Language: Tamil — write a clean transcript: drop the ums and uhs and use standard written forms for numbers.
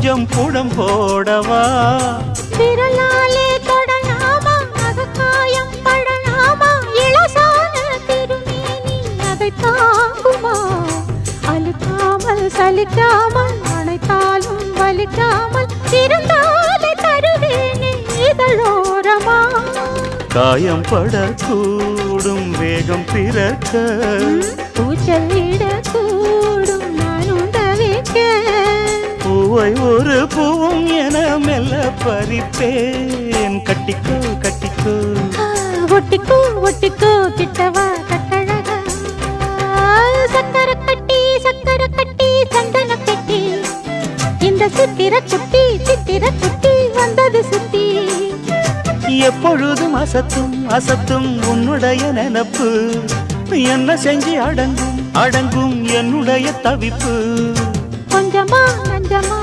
கொஞ்சம் புடம் போடவா விரலாலே தொடலாமா அகக்காயம் படலாமா இளசான திருமேனி அதை தாங்குமா அழுக்காமல் சலிக்காமல் அணைத்தாலும் வலிக்காமல் இருந்தாலே தருவேனே இதழோரமா காயம் படக்கூடும் வேகம் பிறக்க பூச்சல் விடக்கூடும் நானும் தவிக்க பூவை ஒரு பூவும் என மெல்ல பறிப்பேன் கட்டிக்கோ கட்டிக்கோ ஒட்டிக்கோ ஒட்டிக்கோ கிட்டவா கட்டழகா சக்கர கட்டி சந்தன கட்டி இந்த சித்திர குட்டி வந்தது சுத்தி எப்பொழுதும் அசத்தும் அசத்தும் உன்னுடைய நினப்பு என்ன செஞ்சு அடங்கும் அடங்கும் என்னுடைய தவிப்பு கொஞ்சமா நஞ்சமா